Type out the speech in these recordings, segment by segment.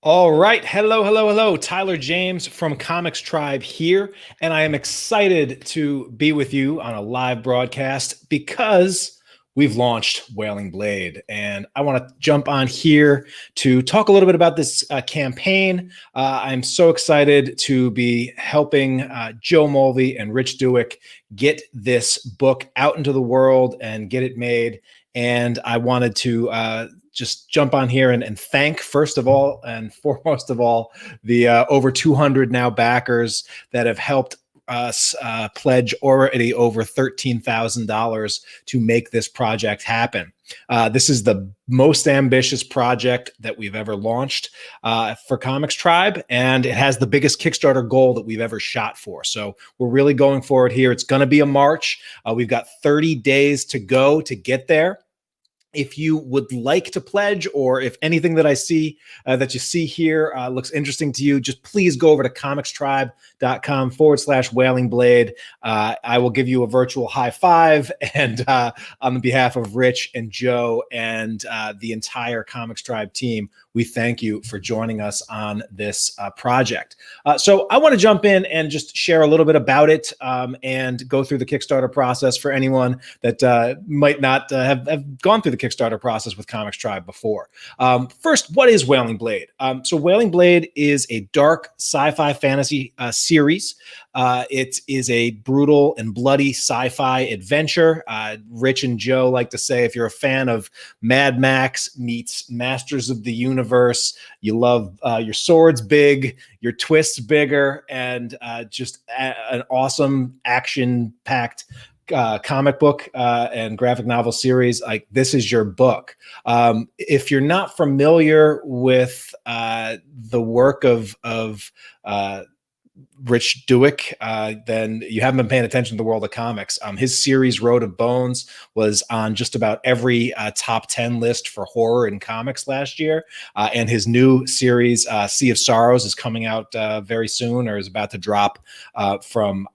All right. Hello, hello, hello. Tyler James from Comics Tribe here. And I am excited to be with you on a live broadcast because we've launched Wailing Blade. And I want to jump on here to talk a little bit about this campaign. I'm so excited to be helping Joe Mulvey and Rich Duick get this book out into the world and get it made. And I wanted to just jump on here and thank, first of all and foremost of all, the over 200 now backers that have helped us pledge already over $13,000 to make this project happen. This is the most ambitious project that we've ever launched for Comics Tribe, and it has the biggest Kickstarter goal that we've ever shot for. So we're really going forward here. It's going to be a March. We've got 30 days to go to get there. If you would like to pledge, or if anything that I see that you see here looks interesting to you, just please go over to comicstribe.com/wailing-blade. I will give you a virtual high five. And on behalf of Rich and Joe and the entire Comics Tribe team, we thank you for joining us on this project. So I want to jump in and just share a little bit about it and go through the Kickstarter process for anyone that might not have gone through the Kickstarter process with Comics Tribe before. First, what is Wailing Blade? So Wailing Blade is a dark sci-fi fantasy series. It is a brutal and bloody sci-fi adventure. Rich and Joe like to say, if you're a fan of Mad Max meets Masters of the Universe, you love your swords big, your twists bigger, and just an awesome action-packed comic book and graphic novel series, like this is your book. If you're not familiar with the work of Rich Duick, then you haven't been paying attention to the world of comics. His series Road of Bones was on just about every top 10 list for horror in comics last year. And his new series, Sea of Sorrows, is coming out very soon, or is about to drop from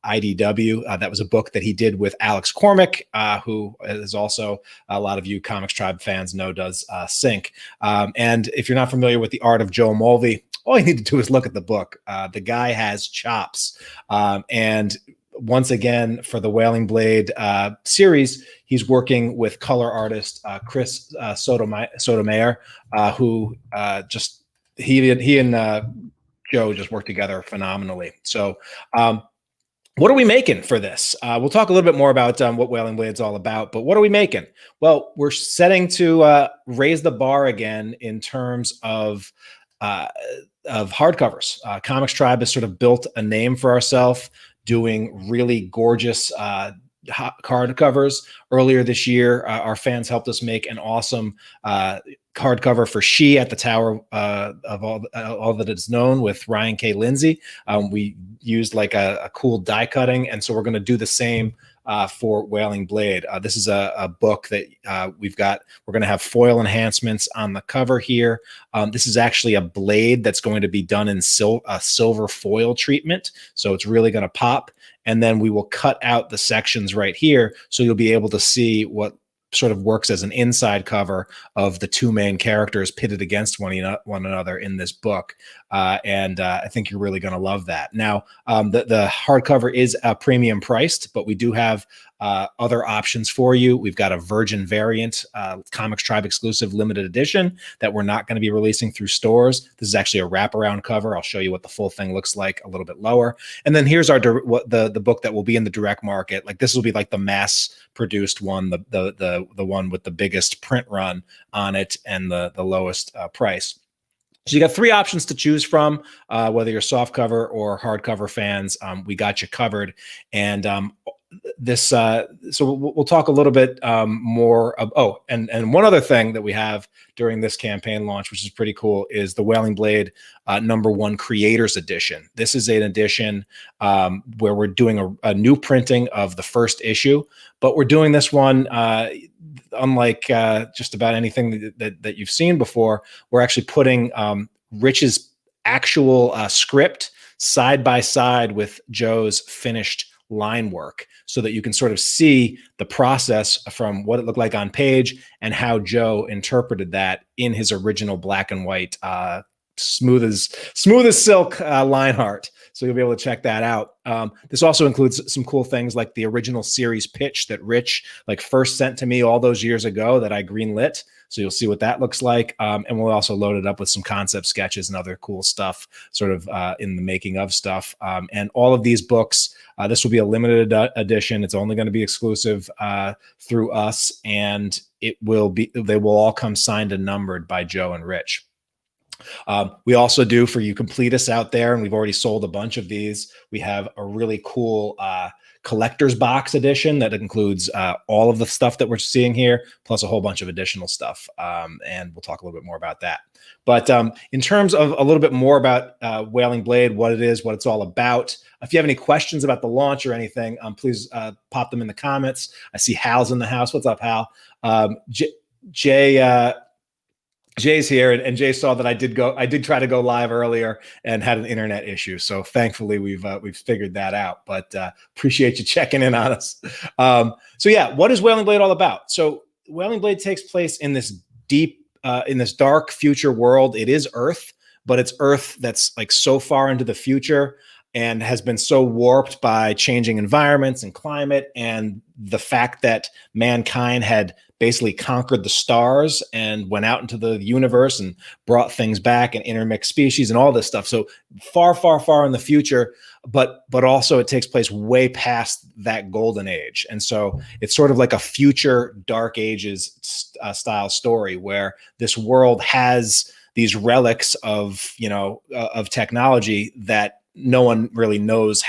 IDW. That was a book that he did with Alex Cormack, who is also, a lot of you Comics Tribe fans know, does Sync. And if you're not familiar with the art of Joe Mulvey, all you need to do is look at the book. The guy has chops. And once again, for the Wailing Blade series, he's working with color artist Chris Sotomayor, who just, he and Joe just work together phenomenally. So what are we making for this? We'll talk a little bit more about what Wailing Blade's all about, but what are we making? Well, we're setting to raise the bar again in terms of hardcovers. Comics Tribe has sort of built a name for ourselves doing really gorgeous hardcovers. Earlier this year, our fans helped us make an awesome hardcover for She at the Tower of all that is known with Ryan K. Lindsay. We used like a cool die cutting, and so we're going to do the same for Wailing Blade. This is a book that we're going to have foil enhancements on the cover here. This is actually a blade that's going to be done in silver foil treatment, so it's really going to pop. And then we will cut out the sections right here, so you'll be able to see what sort of works as an inside cover of the two main characters pitted against one another in this book. And I think you're really going to love that. Now, the hardcover is premium priced, but we do have other options for you. We've got a virgin variant, Comics Tribe exclusive limited edition that we're not going to be releasing through stores. This is actually a wraparound cover. I'll show you what the full thing looks like a little bit lower. And then here's our the book that will be in the direct market. Like this will be like the mass produced one, the one with the biggest print run on it and the lowest price. So you got three options to choose from, whether you're softcover or hardcover fans. We got you covered. And so we'll talk a little bit more of, and one other thing that we have during this campaign launch, which is pretty cool, is the Wailing Blade #1 Creators Edition. This is an edition where we're doing a new printing of the first issue, but we're doing this one unlike just about anything that you've seen before. We're actually putting Rich's actual script side by side with Joe's finished line work, so that you can sort of see the process from what it looked like on page and how Joe interpreted that in his original black and white smooth as silk Lionheart. So you'll be able to check that out. This also includes some cool things like the original series pitch that Rich first sent to me all those years ago that I greenlit. So you'll see what that looks like. And we'll also load it up with some concept sketches and other cool stuff sort of in the making of stuff. And all of these books, this will be a limited edition. It's only going to be exclusive through us. And they will all come signed and numbered by Joe and Rich. We also do, for you completists out there, and we've already sold a bunch of these, we have a really cool collector's box edition that includes all of the stuff that we're seeing here, plus a whole bunch of additional stuff. And we'll talk a little bit more about that. But in terms of a little bit more about Wailing Blade, what it is, what it's all about, if you have any questions about the launch or anything, please pop them in the comments. I see Hal's in the house. What's up, Hal? Jay's here, and Jay saw that I did try to go live earlier and had an internet issue. So thankfully we've figured that out, but appreciate you checking in on us. So yeah, what is Wailing Blade all about? So Wailing Blade takes place in this in this dark future world. It is Earth, but it's Earth that's so far into the future and has been so warped by changing environments and climate and the fact that mankind had basically conquered the stars and went out into the universe and brought things back and intermixed species and all this stuff. So far, far, far in the future, but also it takes place way past that golden age. And so it's sort of like a future Dark Ages style story where this world has these relics of technology that no one really knows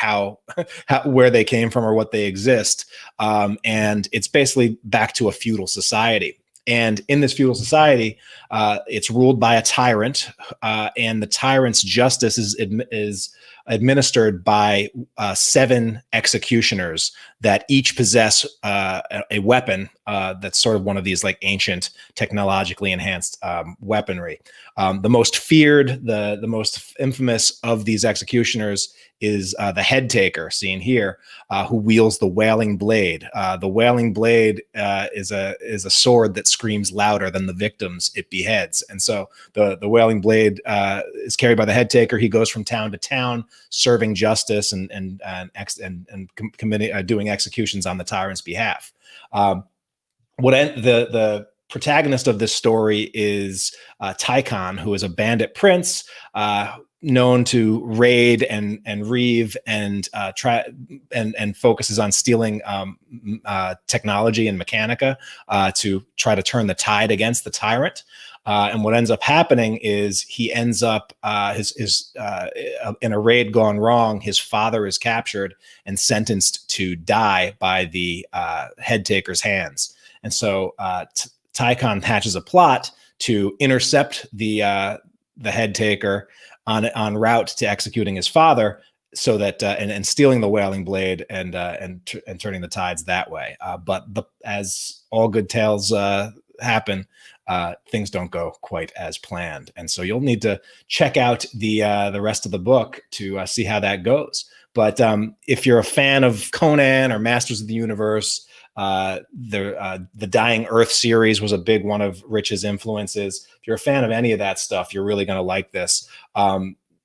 where they came from or what they exist. And it's basically back to a feudal society. And in this feudal society, it's ruled by a tyrant, and the tyrant's justice is administered by 7 executioners that each possess a weapon that's sort of one of these ancient technologically enhanced weaponry. The most feared, the most infamous of these executioners is the HEADTAKER, seen here, who wields the Wailing Blade. The Wailing Blade is a sword that screams louder than the victims it beheads. And so the Wailing Blade is carried by the HEADTAKER. He goes from town to town, serving justice and doing executions on the tyrant's behalf. The protagonist of this story is Tychon, who is a bandit prince, known to raid and reave and focuses on stealing technology and mechanica to try to turn the tide against the tyrant. And what ends up happening is he ends up in a raid gone wrong. His father is captured and sentenced to die by the HEADTAKER's hands. And so Tychon hatches a plot to intercept the HEADTAKER en route to executing his father, so that and stealing the Wailing Blade and turning the tides that way. But as all good tales happen, things don't go quite as planned, and so you'll need to check out the rest of the book to see how that goes. But if you're a fan of Conan or Masters of the Universe, the Dying Earth series was a big one of Rich's influences. If you're a fan of any of that stuff, you're really going to like this.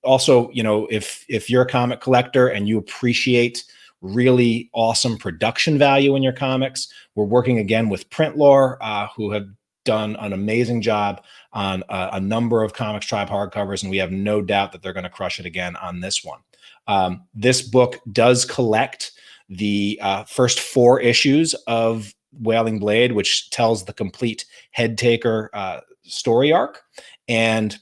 Also, if you're a comic collector and you appreciate really awesome production value in your comics, we're working again with Printlore, who have done an amazing job on a number of Comics Tribe hardcovers, and we have no doubt that they're going to crush it again on this one. This book does collect the first 4 issues of Wailing Blade, which tells the complete HEADTAKER story arc. And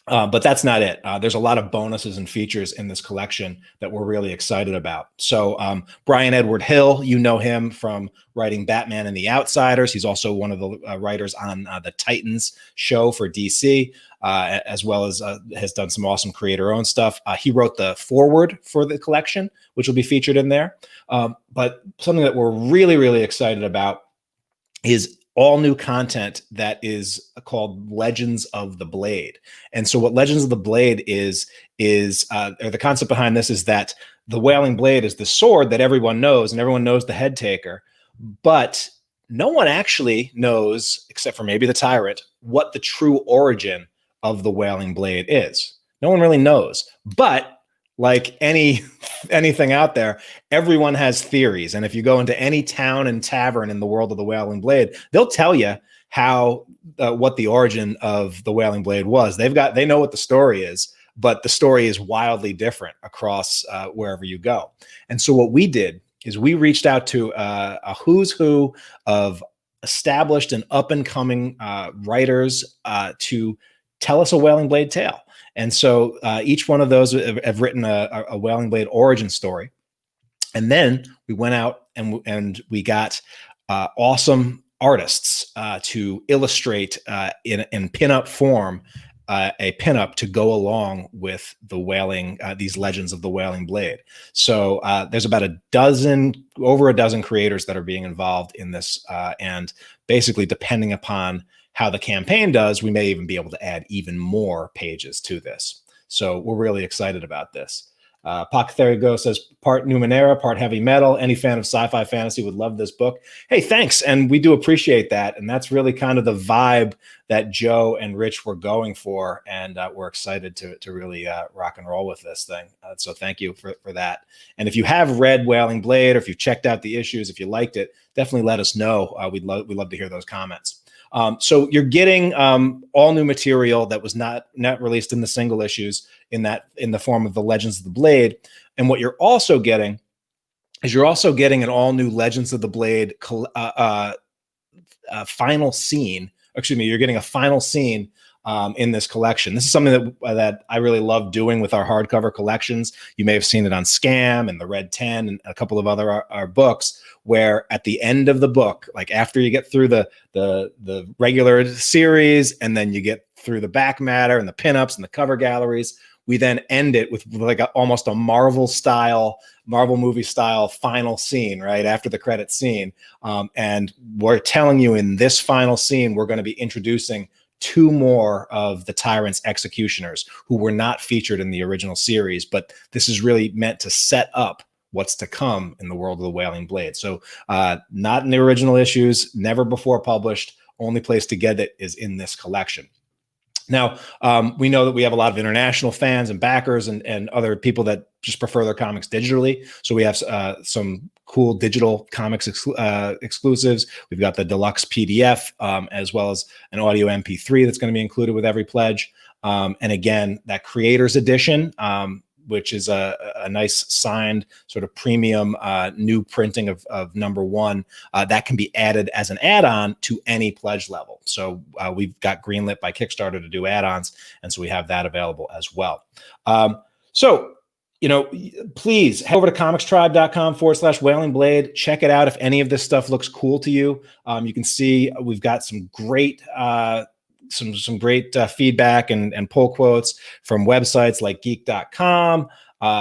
but that's not it. There's a lot of bonuses and features in this collection that we're really excited about. So Brian Edward Hill, you know him from writing Batman and the Outsiders. He's also one of the writers on the Titans show for DC, as well as has done some awesome creator-owned stuff. He wrote the foreword for the collection, which will be featured in there. But something that we're really, really excited about is all new content that is called Legends of the Blade. And so what Legends of the Blade is or the concept behind this is that the Wailing Blade is the sword that everyone knows, and everyone knows the HEADTAKER, but no one actually knows, except for maybe the tyrant, what the true origin of the Wailing Blade is. No one really knows, but like anything out there, everyone has theories. And if you go into any town and tavern in the world of the Wailing Blade, they'll tell you how what the origin of the Wailing Blade was. They know what the story is, but the story is wildly different across wherever you go. And so what we did is we reached out to a who's who of established and up and coming writers to tell us a Wailing Blade tale. And so each one of those have written a Wailing Blade origin story. And then we went out and we got awesome artists to illustrate in pinup form a pinup to go along with the Wailing, these legends of the Wailing Blade. So there's about over a dozen creators that are being involved in this. And basically, depending upon how the campaign does, we may even be able to add even more pages to this. So we're really excited about this. Pocketherigo says, part Numenera, part heavy metal. Any fan of sci-fi fantasy would love this book. Hey, thanks. And we do appreciate that. And that's really kind of the vibe that Joe and Rich were going for. And we're excited to really rock and roll with this thing. So thank you for that. And if you have read Wailing Blade, or if you've checked out the issues, if you liked it, definitely let us know. We'd love to hear those comments. So you're getting all new material that was not released in the single issues in the form of the Legends of the Blade. And what you're also getting is an all new Legends of the Blade final scene. Excuse me, you're getting a final scene in this collection. This is something that I really love doing with our hardcover collections. You may have seen it on Scam and the Red 10 and a couple of other our books, where at the end of the book, like after you get through the regular series and then you get through the back matter and the pinups and the cover galleries, we then end it with like almost a Marvel movie style final scene, right after the credit scene. And we're telling you in this final scene, we're going to be introducing 2 more of the Tyrant's executioners who were not featured in the original series, but this is really meant to set up what's to come in the world of the Wailing Blade. So not in the original issues, never before published, only place to get it is in this collection. Now, we know that we have a lot of international fans and backers and other people that just prefer their comics digitally. So we have some cool digital comics exclusives. We've got the deluxe PDF as well as an audio MP3 that's going to be included with every pledge. And again, that creator's edition, which is a nice signed sort of premium new printing of #1 that can be added as an add-on to any pledge level. So we've got greenlit by Kickstarter to do add-ons, and so we have that available as well. So, please head over to comicstribe.com/Wailing Blade. Check it out if any of this stuff looks cool to you. You can see we've got some great some great feedback and pull quotes from websites like geek.com,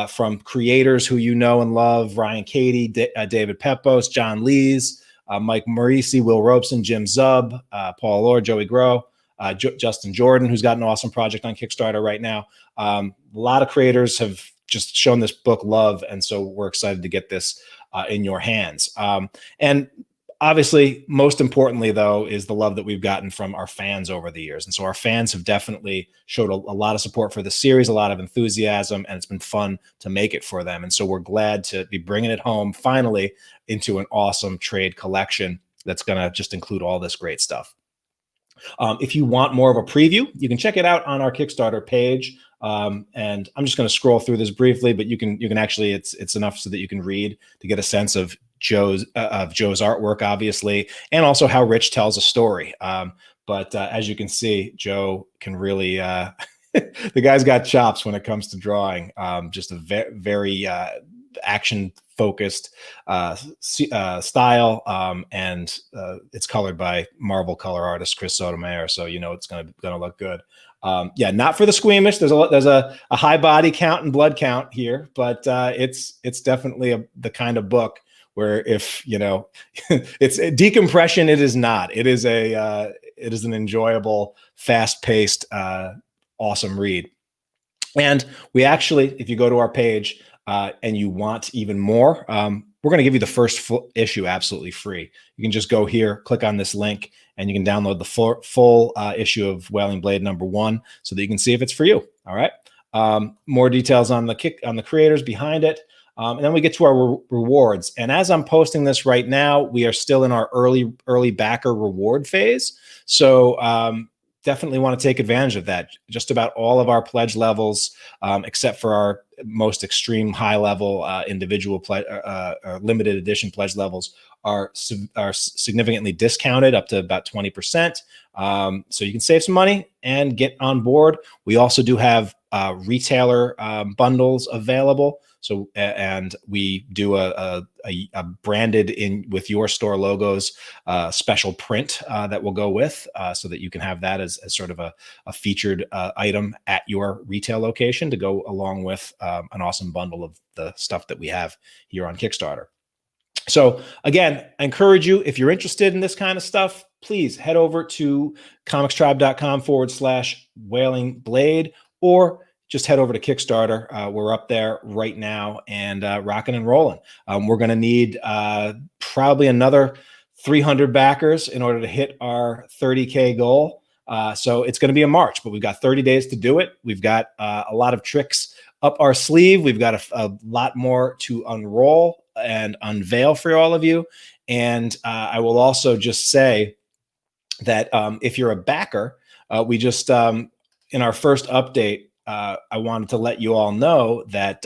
from creators who you know and love, Ryan Cady, David Pepos, John Lees, Mike Morisi, Will Robeson, Jim Zub, Paul Lord, Joey Groh, Justin Jordan, who's got an awesome project on Kickstarter right now. A lot of creators have just shown this book love, and so we're excited to get this in your hands. And obviously, most importantly, though, is the love that we've gotten from our fans over the years. And so our fans have definitely showed a lot of support for the series, a lot of enthusiasm, and it's been fun to make it for them. And so we're glad to be bringing it home finally into an awesome trade collection that's going to just include all this great stuff. If you want more of a preview, you can check it out on our Kickstarter page. And I'm just going to scroll through this briefly, but you can actually, it's enough so that you can read to get a sense of Joe's artwork, obviously, and also how Rich tells a story. But as you can see, Joe can really, the guy's got chops when it comes to drawing. Just a very action focused style, and it's colored by Marvel color artist Chris Sotomayor, so it's gonna look good. Yeah, not for the squeamish. There's a high body count and blood count here, but it's definitely the kind of book where if it's a decompression, it is not. It is an enjoyable, fast-paced, awesome read. And we actually, if you go to our page and you want even more, we're going to give you the first full issue absolutely free. You can just go here, click on this link, and you can download the full issue of Wailing Blade #1 so that you can see if it's for you. All right. More details on the creators behind it. And then we get to our rewards. And as I'm posting this right now, we are still in our early backer reward phase. So definitely want to take advantage of that. Just about all of our pledge levels, except for our most extreme high level individual limited edition pledge levels, are significantly discounted up to about 20%. So you can save some money and get on board. We also do have retailer bundles available. So, and we do a branded in with your store logos special print that will go with, so that you can have that as sort of a featured item at your retail location to go along with an awesome bundle of the stuff that we have here on Kickstarter. So again, I encourage you, if you're interested in this kind of stuff, please head over to comicstribe.com/Wailing Blade, or just head over to Kickstarter. We're up there right now and rocking and rolling. We're going to need probably another 300 backers in order to hit our 30K goal. So it's going to be a March, but we've got 30 days to do it. We've got a lot of tricks up our sleeve. We've got a lot more to unroll and unveil for all of you. And I will also just say that if you're a backer, we just, in our first update, I wanted to let you all know that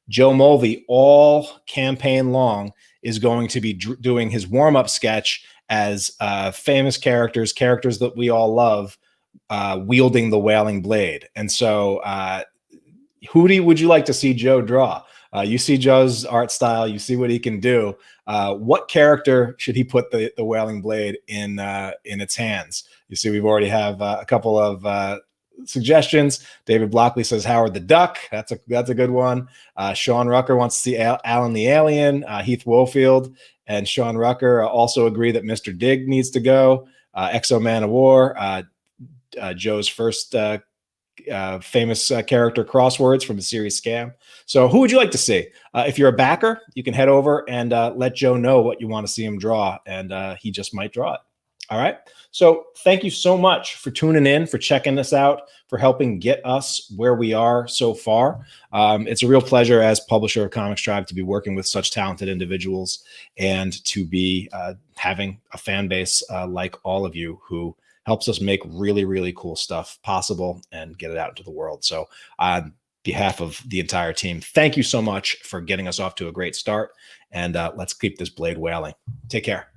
Joe Mulvey, all campaign long, is going to be doing his warm-up sketch as famous characters that we all love, wielding the Wailing Blade. And so who would you like to see Joe draw? You see Joe's art style, you see what he can do. What character should he put the Wailing Blade in its hands? You see, we've already have a couple of suggestions. David Blockley says Howard the Duck. That's a good one. Sean Rucker wants to see Alan the Alien. Heath Wofield and Sean Rucker also agree that Mr. Dig needs to go. Exo Man of War. Joe's first famous character crosswords from the series Scam. So who would you like to see? If you're a backer, you can head over and let Joe know what you want to see him draw, and he just might draw it. All right. So thank you so much for tuning in, for checking this out, for helping get us where we are so far. It's a real pleasure as publisher of Comics Tribe to be working with such talented individuals and to be having a fan base like all of you who helps us make really, really cool stuff possible and get it out into the world. So on behalf of the entire team, thank you so much for getting us off to a great start, and let's keep this blade wailing. Take care.